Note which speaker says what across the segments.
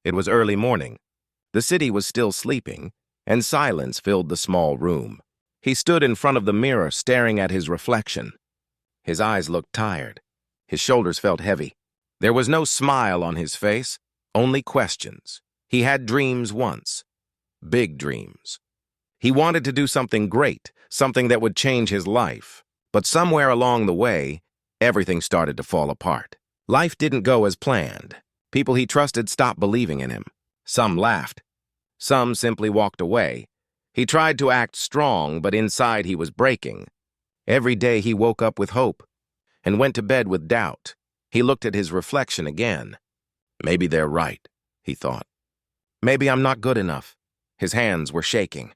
Speaker 1: It was early morning. The city was still sleeping, and silence filled the small room. He stood in front of the mirror, staring at his reflection. His eyes looked tired. His shoulders felt heavy. There was no smile on his face, only questions. He had dreams once. Big dreams. He wanted to do something great, something that would change his life. But somewhere along the way, everything started to fall apart. Life didn't go as planned. People he trusted stopped believing in him. Some laughed. Some simply walked away. He tried to act strong, but inside he was breaking. Every day he woke up with hope and went to bed with doubt. He looked at his reflection again. Maybe they're right, he thought. Maybe I'm not good enough. His hands were shaking.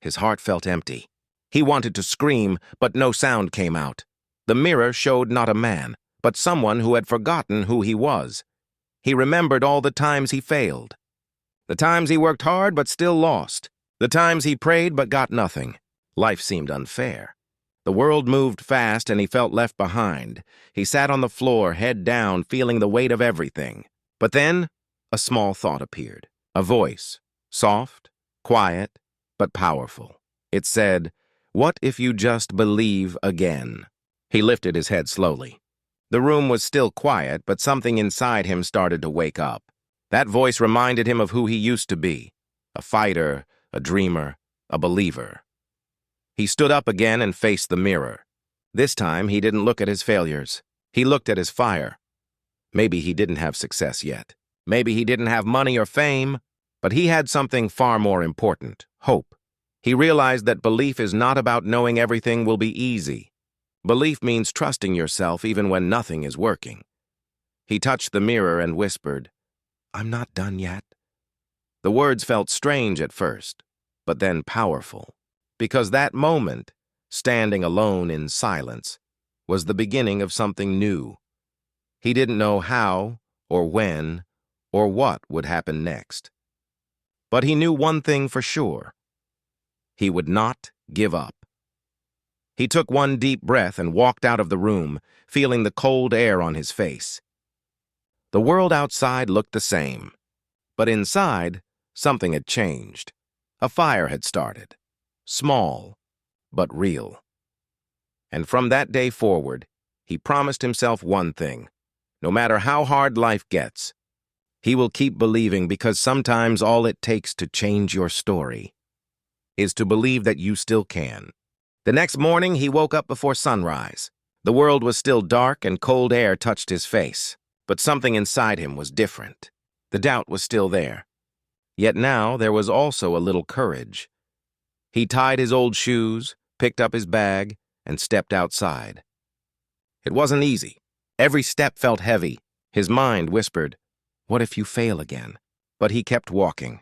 Speaker 1: His heart felt empty. He wanted to scream, but no sound came out. The mirror showed not a man, but someone who had forgotten who he was. He remembered all the times he failed. The times he worked hard but still lost. The times he prayed but got nothing. Life seemed unfair. The world moved fast and he felt left behind. He sat on the floor, head down, feeling the weight of everything. But then, a small thought appeared. A voice, soft, quiet, but powerful. It said, "What if you just believe again?" He lifted his head slowly. The room was still quiet, but something inside him started to wake up. That voice reminded him of who he used to be. A fighter, a dreamer, a believer. He stood up again and faced the mirror. This time, he didn't look at his failures. He looked at his fire. Maybe he didn't have success yet. Maybe he didn't have money or fame, but he had something far more important, hope. He realized that belief is not about knowing everything will be easy. Belief means trusting yourself even when nothing is working. He touched the mirror and whispered, "I'm not done yet." The words felt strange at first, but then powerful, because that moment, standing alone in silence, was the beginning of something new. He didn't know how, or when, or what would happen next. But he knew one thing for sure. He would not give up. He took one deep breath and walked out of the room, feeling the cold air on his face. The world outside looked the same, but inside, something had changed. A fire had started, small, but real. And from that day forward, he promised himself one thing. No matter how hard life gets, he will keep believing, because sometimes all it takes to change your story is to believe that you still can. The next morning, he woke up before sunrise. The world was still dark and cold air touched his face, but something inside him was different. The doubt was still there. Yet now there was also a little courage. He tied his old shoes, picked up his bag, and stepped outside. It wasn't easy. Every step felt heavy. His mind whispered, "What if you fail again?" But he kept walking.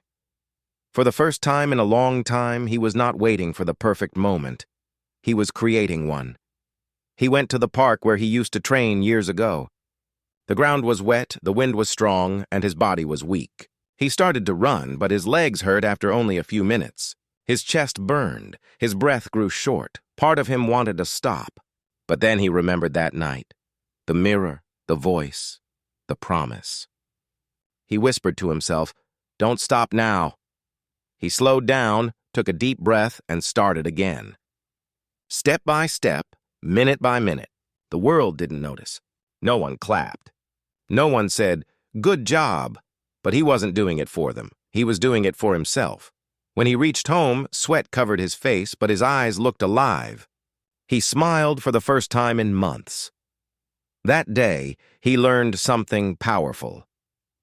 Speaker 1: For the first time in a long time, he was not waiting for the perfect moment. He was creating one. He went to the park where he used to train years ago. The ground was wet, the wind was strong, and his body was weak. He started to run, but his legs hurt after only a few minutes. His chest burned, his breath grew short. Part of him wanted to stop. But then he remembered that night. The mirror, the voice, the promise. He whispered to himself, "Don't stop now." He slowed down, took a deep breath, and started again. Step by step, minute by minute. The world didn't notice. No one clapped. No one said, "Good job." But he wasn't doing it for them. He was doing it for himself. When he reached home, sweat covered his face, but his eyes looked alive. He smiled for the first time in months. That day, he learned something powerful.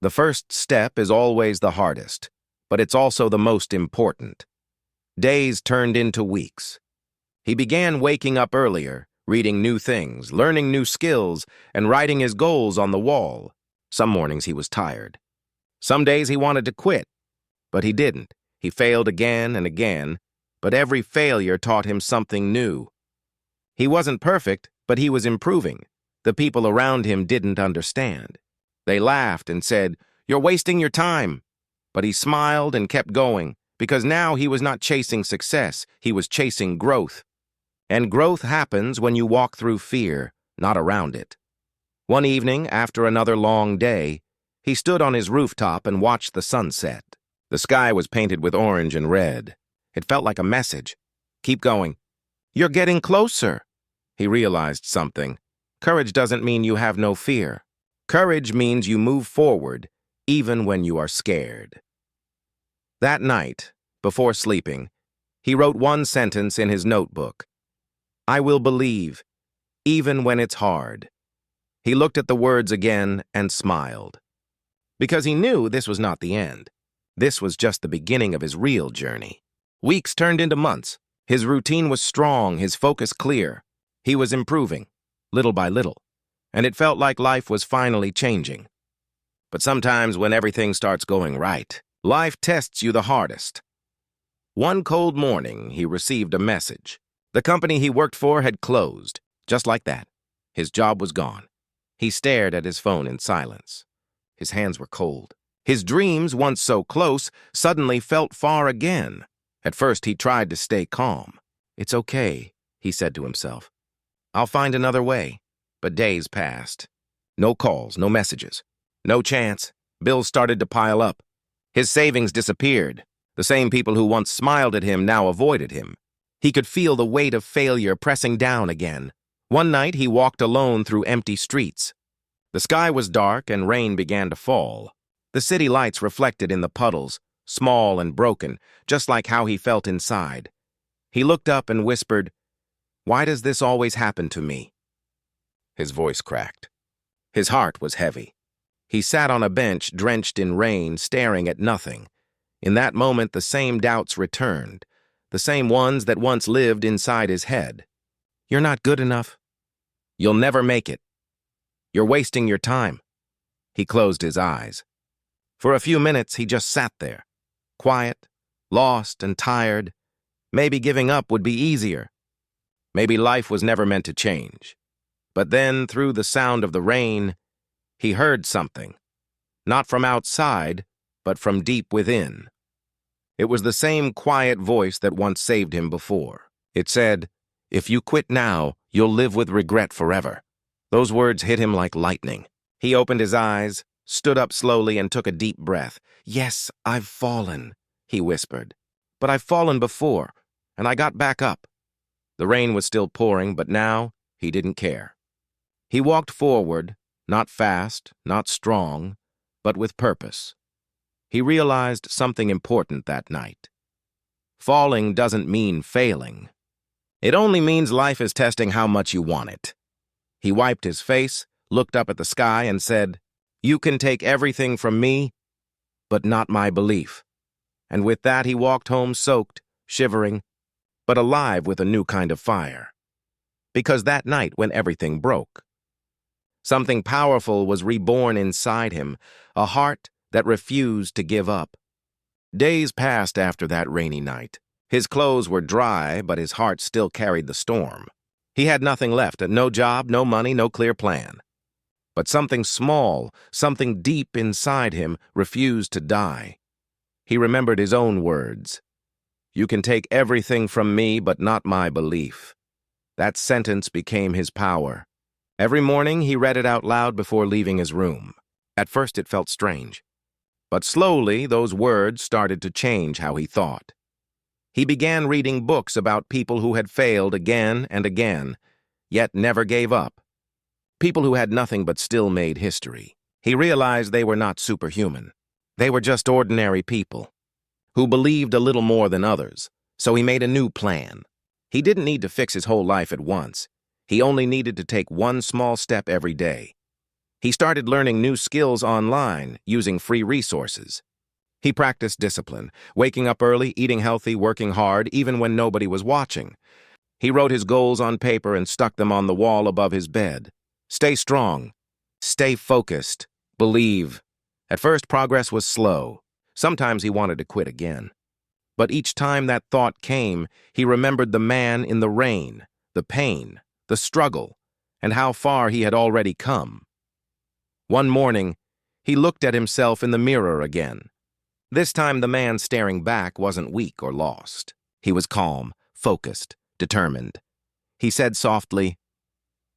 Speaker 1: The first step is always the hardest, but it's also the most important. Days turned into weeks. He began waking up earlier, reading new things, learning new skills, and writing his goals on the wall. Some mornings he was tired. Some days he wanted to quit, but he didn't. He failed again and again, but every failure taught him something new. He wasn't perfect, but he was improving. The people around him didn't understand. They laughed and said, "You're wasting your time." But he smiled and kept going, because now he was not chasing success, he was chasing growth. And growth happens when you walk through fear, not around it. One evening, after another long day, He stood on his rooftop and watched the sunset. The sky was painted with orange and red. It felt like a message. Keep going. You're getting closer. He realized something. Courage doesn't mean you have no fear. Courage means you move forward, even when you are scared. That night, before sleeping, he wrote one sentence in his notebook. I will believe, even when it's hard. He looked at the words again and smiled. Because he knew this was not the end. This was just the beginning of his real journey. Weeks turned into months. His routine was strong, his focus clear. He was improving, little by little, and it felt like life was finally changing. But sometimes when everything starts going right, life tests you the hardest. One cold morning, he received a message. The company he worked for had closed, just like that. His job was gone. He stared at his phone in silence. His hands were cold. His dreams, once so close, suddenly felt far again. At first, he tried to stay calm. It's okay, he said to himself. I'll find another way. But days passed. No calls, no messages. No chance. Bills started to pile up. His savings disappeared. The same people who once smiled at him now avoided him. He could feel the weight of failure pressing down again. One night, he walked alone through empty streets. The sky was dark and rain began to fall. The city lights reflected in the puddles, small and broken, just like how he felt inside. He looked up and whispered, Why does this always happen to me? His voice cracked. His heart was heavy. He sat on a bench drenched in rain, staring at nothing. In that moment, the same doubts returned, the same ones that once lived inside his head. You're not good enough. You'll never make it. You're wasting your time. He closed his eyes. For a few minutes, he just sat there, quiet, lost and tired. Maybe giving up would be easier. Maybe life was never meant to change. But then, through the sound of the rain, he heard something. Not from outside, but from deep within. It was the same quiet voice that once saved him before. It said, If you quit now, you'll live with regret forever. Those words hit him like lightning. He opened his eyes, stood up slowly, and took a deep breath. Yes, I've fallen, he whispered. But I've fallen before, and I got back up. The rain was still pouring, but now he didn't care. He walked forward, not fast, not strong, but with purpose. He realized something important that night. Falling doesn't mean failing. It only means life is testing how much you want it. He wiped his face, looked up at the sky, and said, You can take everything from me, but not my belief. And with that, he walked home soaked, shivering, but alive with a new kind of fire. Because that night, when everything broke, something powerful was reborn inside him, a heart that refused to give up. Days passed after that rainy night. His clothes were dry, but his heart still carried the storm. He had nothing left, no job, no money, no clear plan. But something small, something deep inside him refused to die. He remembered his own words. You can take everything from me, but not my belief. That sentence became his power. Every morning he read it out loud before leaving his room. At first it felt strange. But slowly those words started to change how he thought. He began reading books about people who had failed again and again, yet never gave up. People who had nothing but still made history. He realized they were not superhuman. They were just ordinary people who believed a little more than others, so he made a new plan. He didn't need to fix his whole life at once. He only needed to take one small step every day. He started learning new skills online, using free resources. He practiced discipline, waking up early, eating healthy, working hard, even when nobody was watching. He wrote his goals on paper and stuck them on the wall above his bed. Stay strong. Stay focused. Believe. At first, progress was slow. Sometimes he wanted to quit again. But each time that thought came, he remembered the man in the rain, the pain, the struggle, and how far he had already come. One morning, he looked at himself in the mirror again. This time, the man staring back wasn't weak or lost. He was calm, focused, determined. He said softly,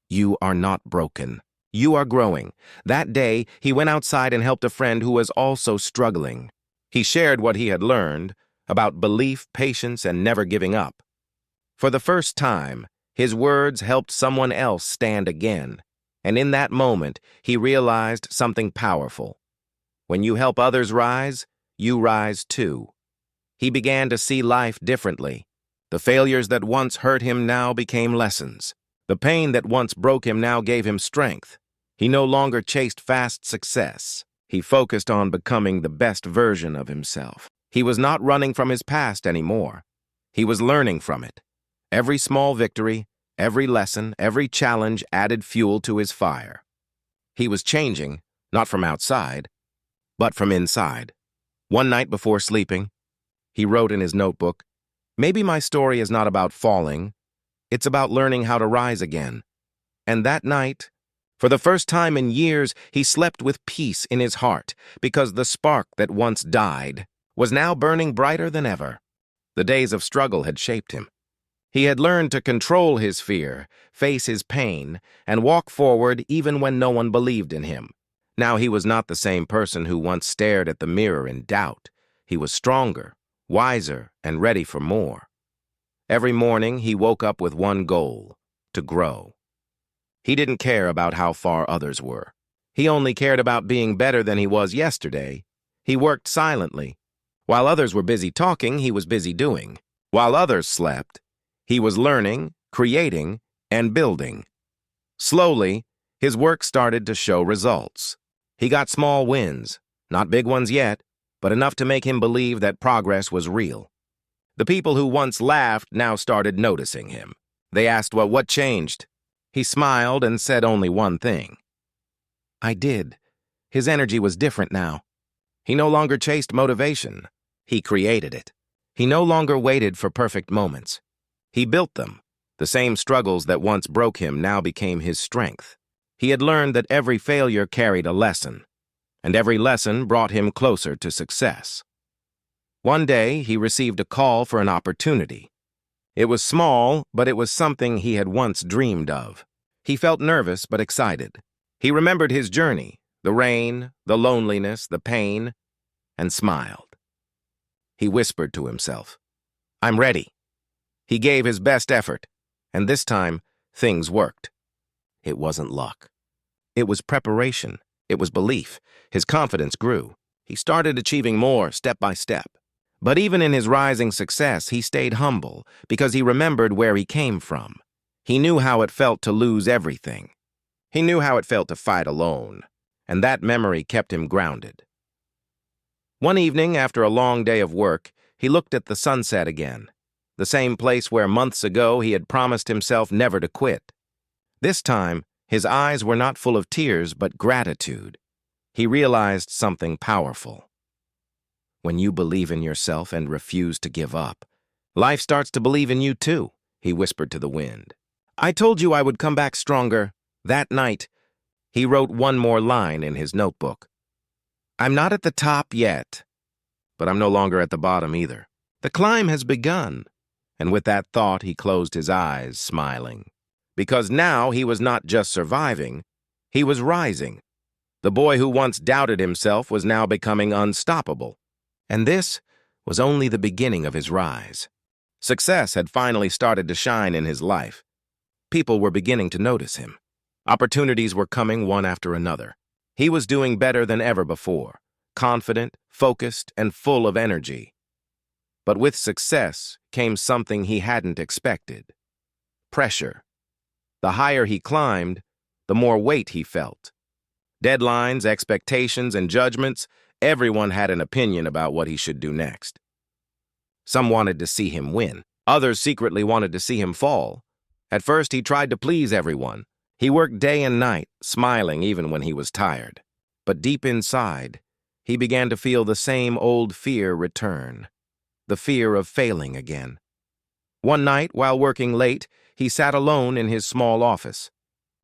Speaker 1: You are not broken. You are growing. That day, he went outside and helped a friend who was also struggling. He shared what he had learned about belief, patience, and never giving up. For the first time, his words helped someone else stand again. And in that moment, he realized something powerful. When you help others rise, you rise too. He began to see life differently. The failures that once hurt him now became lessons. The pain that once broke him now gave him strength. He no longer chased fast success. He focused on becoming the best version of himself. He was not running from his past anymore. He was learning from it. Every small victory, every lesson, every challenge added fuel to his fire. He was changing, not from outside, but from inside. One night before sleeping, he wrote in his notebook, "Maybe my story is not about falling. It's about learning how to rise again." And that night, for the first time in years, he slept with peace in his heart because the spark that once died was now burning brighter than ever. The days of struggle had shaped him. He had learned to control his fear, face his pain, and walk forward even when no one believed in him. Now he was not the same person who once stared at the mirror in doubt. He was stronger, wiser, and ready for more. Every morning, he woke up with one goal: to grow. He didn't care about how far others were. He only cared about being better than he was yesterday. He worked silently. While others were busy talking, he was busy doing. While others slept, he was learning, creating, and building. Slowly, his work started to show results. He got small wins, not big ones yet, but enough to make him believe that progress was real. The people who once laughed now started noticing him. They asked, "Well, what changed?" He smiled and said only one thing: "I did." His energy was different now. He no longer chased motivation. He created it. He no longer waited for perfect moments. He built them. The same struggles that once broke him now became his strength. He had learned that every failure carried a lesson, and every lesson brought him closer to success. One day, he received a call for an opportunity. It was small, but it was something he had once dreamed of. He felt nervous but excited. He remembered his journey, the rain, the loneliness, the pain, and smiled. He whispered to himself, "I'm ready." He gave his best effort, and this time, things worked. It wasn't luck. It was preparation. It was belief. His confidence grew. He started achieving more step by step. But even in his rising success, he stayed humble because he remembered where he came from. He knew how it felt to lose everything. He knew how it felt to fight alone, and that memory kept him grounded. One evening, after a long day of work, he looked at the sunset again, the same place where months ago he had promised himself never to quit. This time, his eyes were not full of tears but gratitude. He realized something powerful. When you believe in yourself and refuse to give up, life starts to believe in you too, he whispered to the wind. "I told you I would come back stronger." That night, he wrote one more line in his notebook. "I'm not at the top yet, but I'm no longer at the bottom either. The climb has begun." And with that thought, he closed his eyes, smiling. Because now he was not just surviving, he was rising. The boy who once doubted himself was now becoming unstoppable. And this was only the beginning of his rise. Success had finally started to shine in his life. People were beginning to notice him. Opportunities were coming one after another. He was doing better than ever before, confident, focused, and full of energy. But with success came something he hadn't expected: pressure. The higher he climbed, the more weight he felt. Deadlines, expectations, and judgments, everyone had an opinion about what he should do next. Some wanted to see him win. Others secretly wanted to see him fall. At first, he tried to please everyone. He worked day and night, smiling even when he was tired. But deep inside, he began to feel the same old fear return, the fear of failing again. One night, while working late, he sat alone in his small office.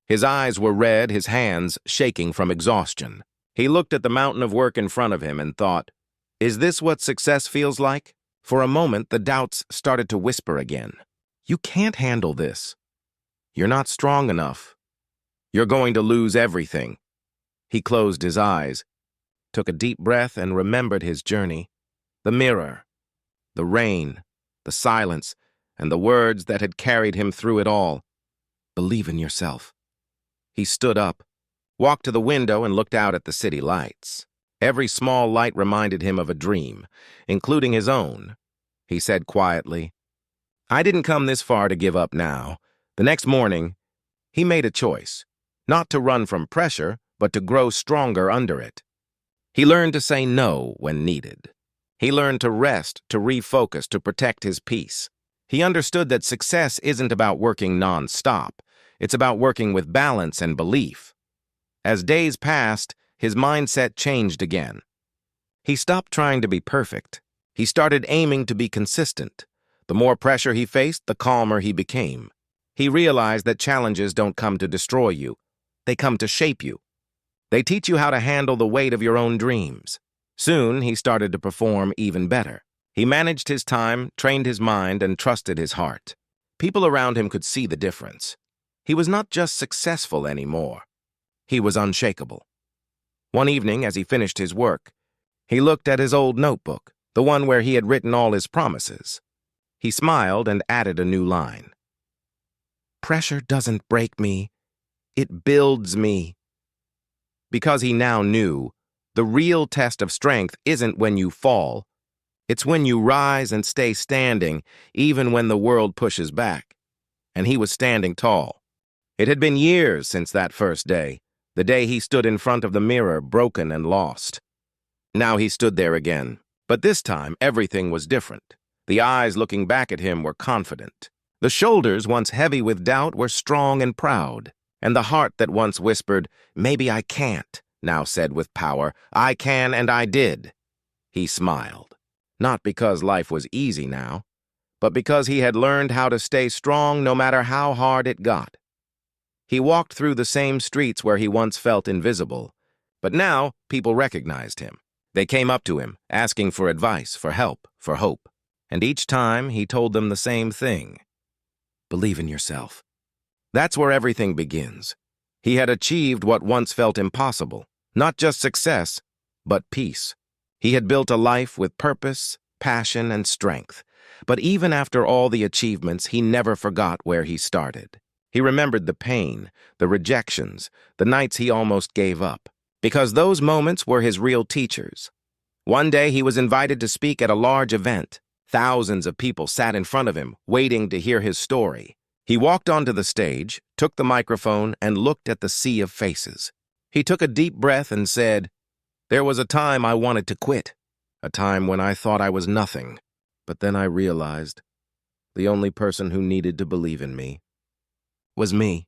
Speaker 1: His eyes were red, his hands shaking from exhaustion. He looked at the mountain of work in front of him and thought, "Is this what success feels like?" For a moment, the doubts started to whisper again. "You can't handle this. You're not strong enough. You're going to lose everything. He closed his eyes, took a deep breath, and remembered his journey. The mirror, the rain, the silence, and the words that had carried him through it all. Believe in yourself. He stood up, walked to the window, and looked out at the city lights. Every small light reminded him of a dream, including his own. He said quietly, I didn't come this far to give up now. The next morning, he made a choice, not to run from pressure, but to grow stronger under it. He learned to say no when needed. He learned to rest, to refocus, to protect his peace. He understood that success isn't about working non-stop. It's about working with balance and belief. As days passed, his mindset changed again. He stopped trying to be perfect. He started aiming to be consistent. The more pressure he faced, the calmer he became. He realized that challenges don't come to destroy you. They come to shape you. They teach you how to handle the weight of your own dreams. Soon, he started to perform even better. He managed his time, trained his mind, and trusted his heart. People around him could see the difference. He was not just successful anymore. He was unshakable. One evening, as he finished his work, he looked at his old notebook, the one where he had written all his promises. He smiled and added a new line. Pressure doesn't break me, it builds me. Because he now knew, the real test of strength isn't when you fall. It's when you rise and stay standing, even when the world pushes back. And he was standing tall. It had been years since that first day, the day he stood in front of the mirror, broken and lost. Now he stood there again, but this time everything was different. The eyes looking back at him were confident. The shoulders, once heavy with doubt, were strong and proud. And the heart that once whispered, maybe I can't, now said with power, I can and I did. He smiled, not because life was easy now, but because he had learned how to stay strong no matter how hard it got. He walked through the same streets where he once felt invisible, but now people recognized him. They came up to him, asking for advice, for help, for hope. And each time he told them the same thing. Believe in yourself. That's where everything begins. He had achieved what once felt impossible, not just success, but peace. He had built a life with purpose, passion, and strength. But even after all the achievements, he never forgot where he started. He remembered the pain, the rejections, the nights he almost gave up, because those moments were his real teachers. One day he was invited to speak at a large event. Thousands of people sat in front of him, waiting to hear his story. He walked onto the stage, took the microphone, and looked at the sea of faces. He took a deep breath and said, There was a time I wanted to quit, a time when I thought I was nothing. But then I realized the only person who needed to believe in me was me.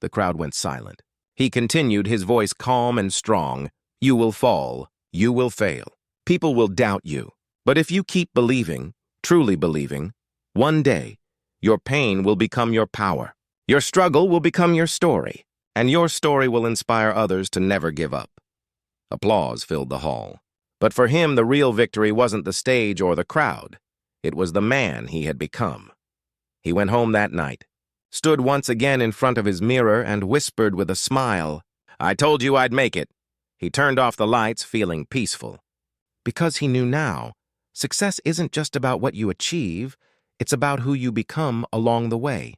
Speaker 1: The crowd went silent. He continued, his voice calm and strong. You will fall. You will fail. People will doubt you. But if you keep believing, truly believing, one day, your pain will become your power. Your struggle will become your story, and your story will inspire others to never give up. Applause filled the hall. But for him, the real victory wasn't the stage or the crowd. It was the man he had become. He went home that night, stood once again in front of his mirror, and whispered with a smile, I told you I'd make it. He turned off the lights, feeling peaceful. Because he knew now, success isn't just about what you achieve, it's about who you become along the way.